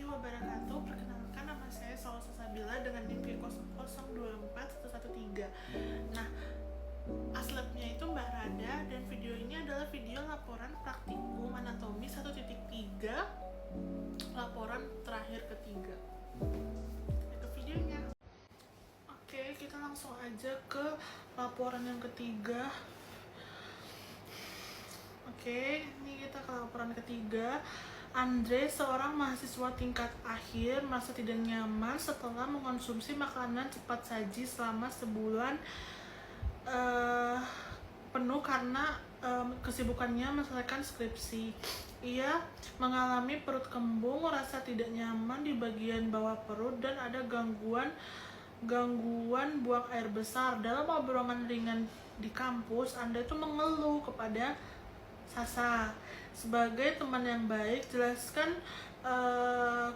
wabarakatuh. Perkenalkan, nama saya Salsa Sabila dengan NIM 0024113. Nah, aslabnya itu Mbak Rada, dan video ini adalah video laporan praktikum anatomi 1.3, laporan terakhir ketiga. Kita ke videonya. Oke, kita langsung aja ke laporan yang ketiga. Oke, ini kita ke laporan ketiga. Andre, seorang mahasiswa tingkat akhir, merasa tidak nyaman setelah mengkonsumsi makanan cepat saji selama sebulan penuh karena kesibukannya menyelesaikan skripsi. Ia mengalami perut kembung, rasa tidak nyaman di bagian bawah perut, dan ada gangguan buang air besar. Dalam obrolan ringan di kampus, Anda itu mengeluh kepada Sasa. Sebagai teman yang baik, jelaskan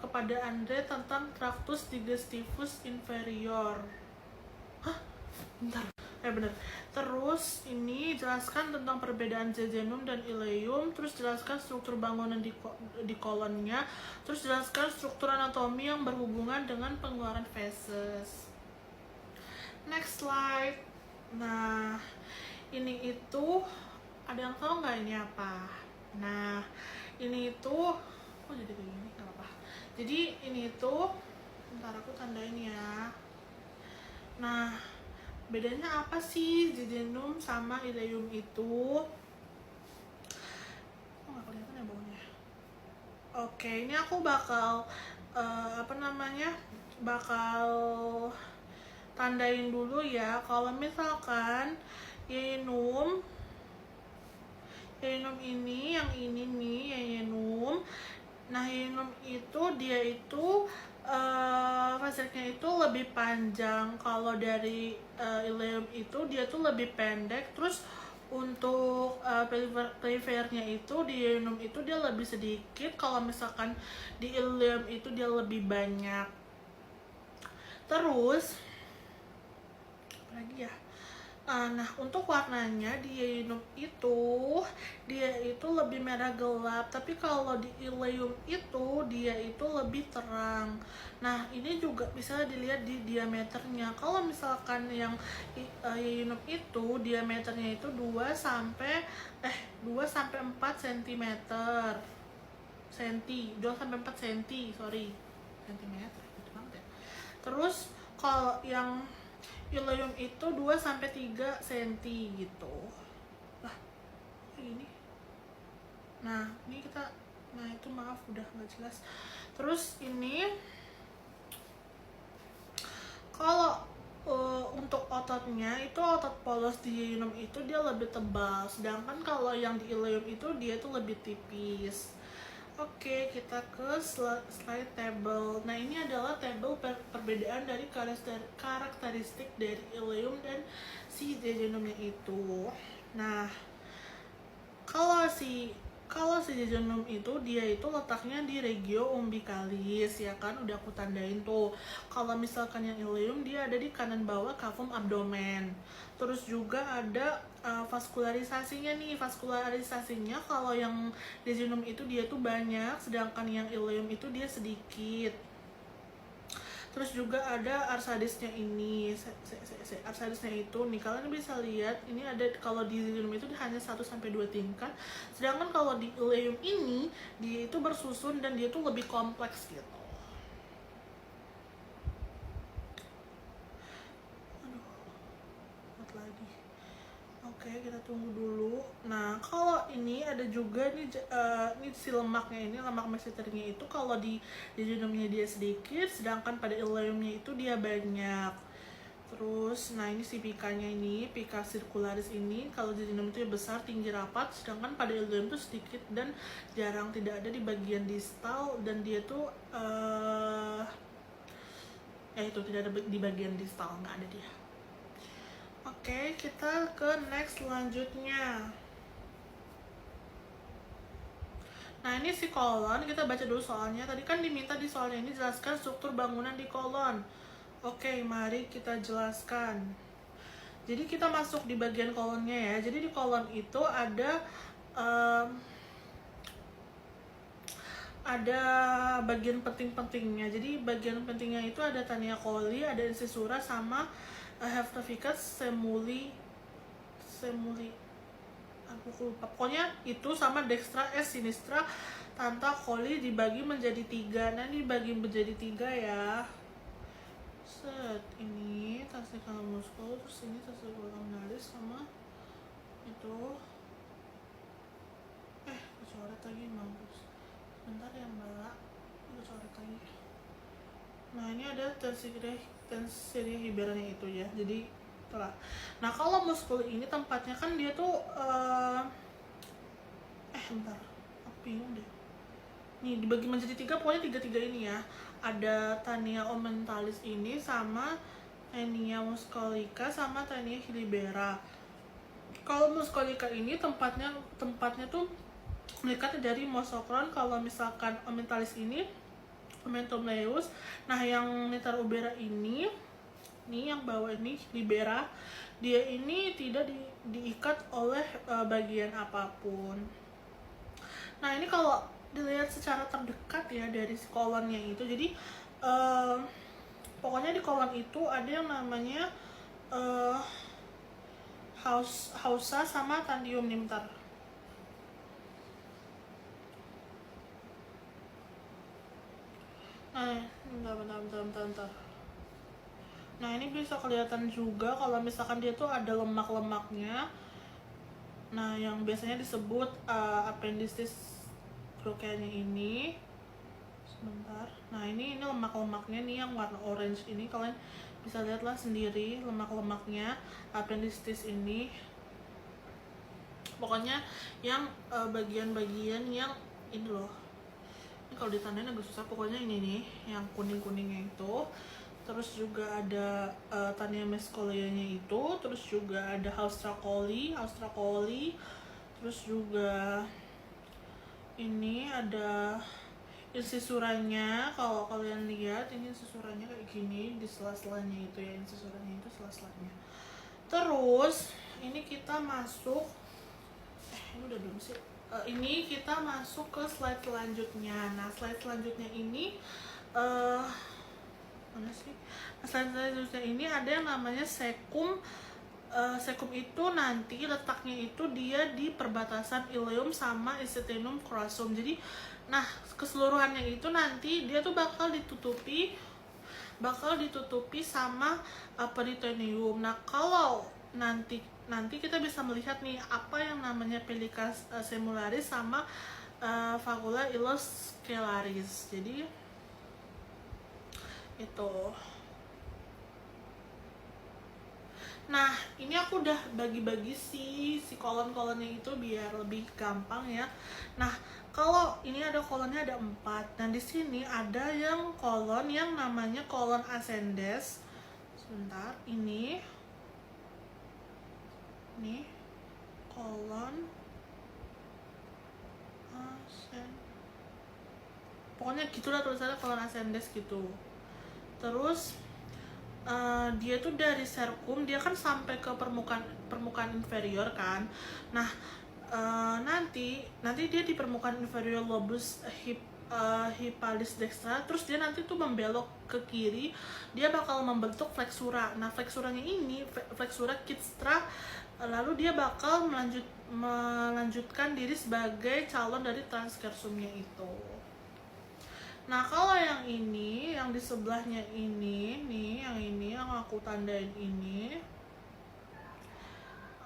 kepada Andre tentang traktus digestivus inferior. Hah? Bentar. Bener. Terus ini jelaskan tentang perbedaan jejunum dan ileum, terus jelaskan struktur bangunan di kolonnya, terus jelaskan struktur anatomi yang berhubungan dengan pengeluaran feses. Next slide. Nah, ini itu ada yang tahu nggak ini apa? Nah, ini itu jadi kayak gini, nggak apa-apa. Jadi ini itu, ntar aku tandain ya. Nah, bedanya apa sih jejunum sama ileum itu? Oh, nggak kelihatan ya bawahnya. Oke, ini aku bakal bakal tandain dulu ya. Kalau misalkan ileum ini, yang ini nih ileum. Nah, ileum itu dia itu fasetnya itu lebih panjang. Kalau dari ileum itu dia tuh lebih pendek. Terus untuk perifernya itu di ileum itu dia lebih sedikit. Kalau misalkan di ileum itu dia lebih banyak. Terus apa lagi ya? Nah, untuk warnanya di ileum itu dia itu lebih merah gelap, tapi kalau di ileum itu dia itu lebih terang. Nah, ini juga bisa dilihat di diameternya. Kalau misalkan yang ileum itu diameternya itu 2 sampai 4 cm. 2 sampai 4 cm, sorry. Centimeter, gitu banget ya. Terus kalau yang ileum itu 2 sampai 3 cm gitu. Lah, kayak gini. Nah, ini itu maaf udah nggak jelas. Terus ini kalau untuk ototnya itu, otot polos di ileum itu dia lebih tebal, sedangkan kalau yang di ileum itu dia itu lebih tipis. Oke, kita ke slide table. Nah, ini adalah table perbedaan dari karakteristik dari ileum dan si jejunumnya itu. Nah, kalau si jejunum itu dia itu letaknya di regio umbilicalis, ya kan, udah aku tandain tuh. Kalau misalkan yang ileum dia ada di kanan bawah cavum abdomen. Terus juga ada vaskularisasinya nih. Vaskularisasinya kalau yang jejunum itu dia tuh banyak, sedangkan yang ileum itu dia sedikit. Terus juga ada arsadisnya ini. Arsadisnya itu nih, kalian bisa lihat ini ada, kalau di ileum itu hanya 1 sampai 2 tingkat, sedangkan kalau di ileum ini dia itu bersusun dan dia tuh lebih kompleks gitu. Lagi. Oke, kita tunggu dulu. Nah, kalau ini ada juga nih, ini si lemaknya ini, lemak mesenternya itu kalau di jejunumnya dia sedikit, sedangkan pada ileumnya itu dia banyak. Terus, nah ini si pikanya ini, pika circularis ini, kalau jejunum itu besar, tinggi, rapat, sedangkan pada ileum itu sedikit dan jarang, tidak ada di bagian distal, dan dia tuh itu tidak ada di bagian distal, nggak ada dia. Oke, kita ke next selanjutnya. Nah, ini si kolon, kita baca dulu soalnya. Tadi kan diminta di soalnya ini jelaskan struktur bangunan di kolon. Oke, mari kita jelaskan. Jadi kita masuk di bagian kolonnya ya. Jadi di kolon itu ada ada bagian penting-pentingnya. Jadi bagian pentingnya itu ada Tania coli, ada incisura, sama Heptaficus semuli aku lupa, pokoknya itu, sama Dextra S sinistra Tanta coli dibagi menjadi 3. Nah, dibagi menjadi 3 ya. Set, ini testicular muscle, terus ini testicular laminalis, sama itu kecoret lagi, mampus. Bentar ya mbak, kecoret lagi. Nah, ini ada tensiria hiberanya itu ya, jadi itulah. Nah, kalau muskul ini tempatnya kan dia tuh bentar, aku bingung deh. Nih dibagi menjadi 3, pokoknya 3 ini ya. Ada Tania omenthalis ini, sama Taenia muscolica, sama Taenia hilibera. Kalau muscolica ini tempatnya tuh melekat dari mosokron. Kalau misalkan omenthalis ini Omentomleus. Nah, yang Netar ubera ini yang bawah ini libera, dia ini tidak diikat oleh bagian apapun. Nah, ini kalau dilihat secara terdekat ya dari si kolonnya itu, jadi pokoknya di kolon itu ada yang namanya hausa sama tandium nimtar. Bentar. Nah, ini bisa kelihatan juga kalau misalkan dia tuh ada lemak-lemaknya. Nah, yang biasanya disebut appendicitis Brocaena ini. Sebentar. Nah, ini lemak-lemaknya nih yang warna orange ini, kalian bisa lihatlah sendiri lemak-lemaknya appendicitis ini. Pokoknya yang bagian-bagian yang ini loh. Ini kalau ditandain agak susah, pokoknya ini nih yang kuning-kuningnya itu. Terus juga ada Tania mescolianya itu, terus juga ada Haustra coli, terus juga ini ada insisuranya. Kalau kalian lihat ini insisuranya kayak gini, di sela-selanya itu ya, insisuranya itu sela-selanya. Terus ini kita masuk ini udah belum sih? Ini kita masuk ke slide selanjutnya. Nah, slide selanjutnya ini mana sih? Nah, slide selanjutnya ini ada yang namanya sekum. Sekum itu nanti letaknya itu dia di perbatasan ileum sama acetinum crassum. Jadi, nah, keseluruhannya itu nanti dia tuh bakal ditutupi sama peritoneum. Nah, kalau nanti kita bisa melihat nih apa yang namanya Pelica semularis sama Vagula iloscalaris. Jadi itu. Nah, ini aku udah bagi-bagi si kolon-kolonnya itu biar lebih gampang ya. Nah, kalau ini ada kolonnya ada 4. Dan di sini ada yang kolon yang namanya kolon ascendens. Sebentar, ini kolon pokoknya gitulah tulisannya, kolon ascendens gitu. Terus dia tuh dari serkum, dia kan sampai ke permukaan inferior kan. Nah, nanti dia di permukaan inferior lobus hipalis dextra, terus dia nanti tuh membelok ke kiri, dia bakal membentuk flexura. Nah, flexuranya ini flexura Kijkstra, lalu dia bakal melanjutkan diri sebagai calon dari transversumnya itu. Nah, kalau yang ini, yang di sebelahnya ini nih, yang aku tandain ini,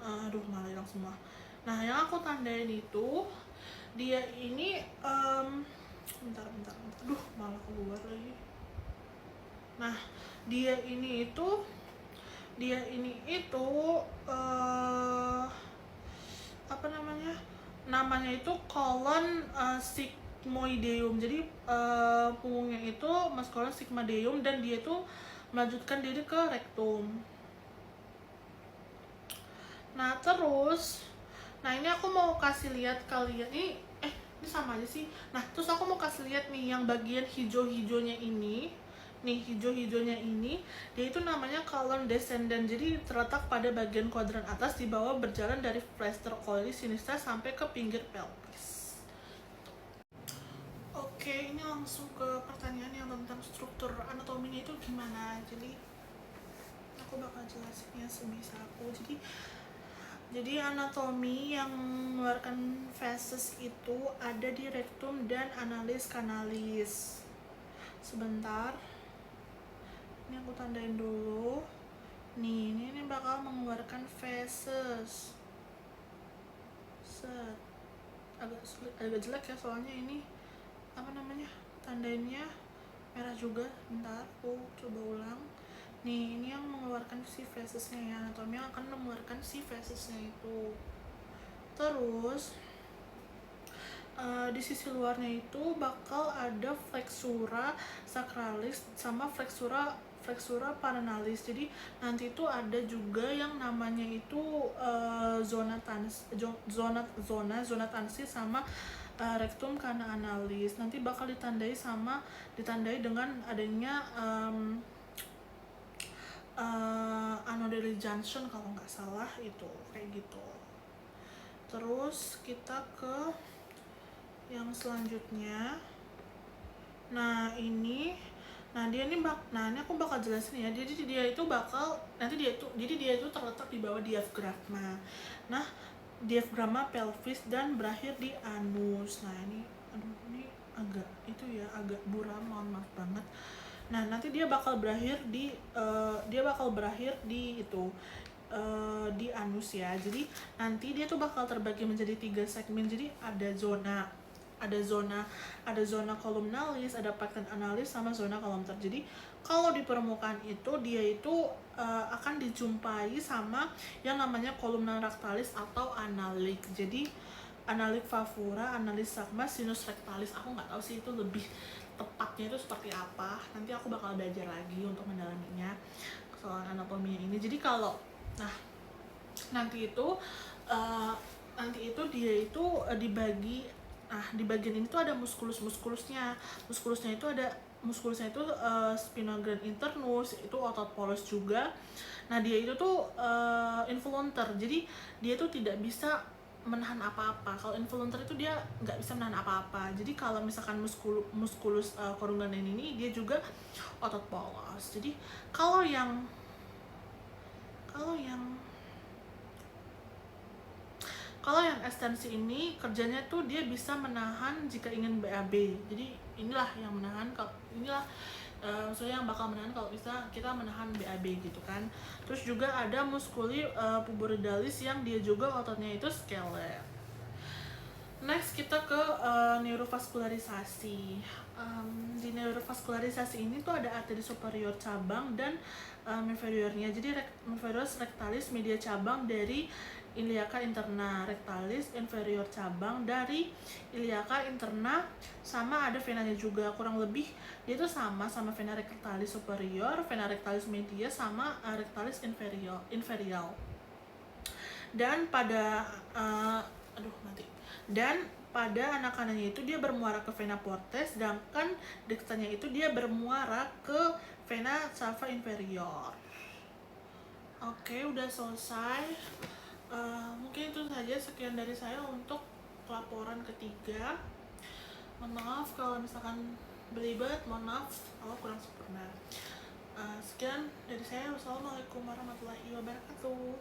aduh malah hilang semua. Nah, yang aku tandain itu dia ini bentar, aduh malah keluar lagi. Nah, dia ini itu apa namanya itu kolon sigmoideum. Jadi punggungnya itu maskulin sigmoideum, dan dia itu melanjutkan diri ke rektum. Nah, terus ini aku mau kasih lihat kalian ini sama aja sih. Nah, terus aku mau kasih lihat nih yang bagian hijau-hijaunya ini. Nih, hijau-hijaunya ini dia itu namanya kolon descendant. Jadi terletak pada bagian kuadran atas di bawah, berjalan dari flexure coli sinistra sampai ke pinggir pelvis. Oke, ini langsung ke pertanyaan yang tentang struktur anatominya itu gimana. Jadi aku bakal jelasinnya sebisa aku. Jadi anatomi yang mengeluarkan feses itu ada di rektum dan analis kanalis. Sebentar, ini aku tandain dulu. Nih, ini bakal mengeluarkan feses. Set. Agak jelek ya soalnya ini apa namanya, tandainnya merah juga. Bentar, aku coba ulang. Nih, ini yang mengeluarkan si fesesnya ya, anatomi yang akan mengeluarkan si fesesnya itu. Terus di sisi luarnya itu bakal ada flexura sacralis sama flexura parienalis. Jadi nanti itu ada juga yang namanya itu zona tansi sama rectum kana analis. Nanti bakal ditandai dengan adanya anodary junction kalau nggak salah, itu kayak gitu. Terus kita ke yang selanjutnya. Nah ini aku bakal jelasin ya. Jadi dia itu terletak di bawah diafragma. Nah, diafragma pelvis dan berakhir di anus. Nah ini agak buram, mohon maaf banget. Nah, nanti dia bakal berakhir di di anus ya. Jadi nanti dia tuh bakal terbagi menjadi 3 segmen. Jadi ada zona columnalis, ada pecten analis, sama zona columnar. Jadi kalau di permukaan itu dia itu akan dijumpai sama yang namanya columna rectalis atau analik. Jadi analik favora, analis sagma, sinus rectalis. Aku nggak tahu sih itu lebih tepatnya itu seperti apa. Nanti aku bakal belajar lagi untuk mendalaminya soal anatominya ini. Jadi kalau nanti itu dia itu dibagi. Di bagian ini tuh ada muskulusnya itu sphenogram internus, itu otot polos juga. Nah, dia itu tuh involuntar. Jadi dia tuh tidak bisa menahan apa-apa. Kalau involuntar itu dia nggak bisa menahan apa-apa. Jadi kalau misalkan muskulus corrugator ini dia juga otot polos. Jadi kalau yang ekstensi ini kerjanya tuh dia bisa menahan jika ingin BAB. Jadi inilah yang menahan, maksudnya yang bakal menahan kalau bisa kita menahan BAB gitu kan. Terus juga ada muskuli puboridalis yang dia juga ototnya itu scalar. Next kita ke neurovaskularisasi. Di neurovaskularisasi ini tuh ada arteri superior cabang dan inferiornya. Jadi inferior rectalis media cabang dari iliaca interna, rectalis inferior cabang dari iliaca interna, sama ada venanya juga. Kurang lebih dia tuh sama vena rectalis superior, vena rectalis media, sama rectalis inferior. Dan pada pada anak-anaknya itu dia bermuara ke vena porta, sedangkan dexternya itu dia bermuara ke vena cava inferior. Oke, udah selesai. Mungkin itu saja, sekian dari saya untuk laporan ketiga. Mohon maaf kalau misalkan belibet, mohon maaf kalau kurang sempurna. Sekian dari saya. Wassalamualaikum warahmatullahi wabarakatuh.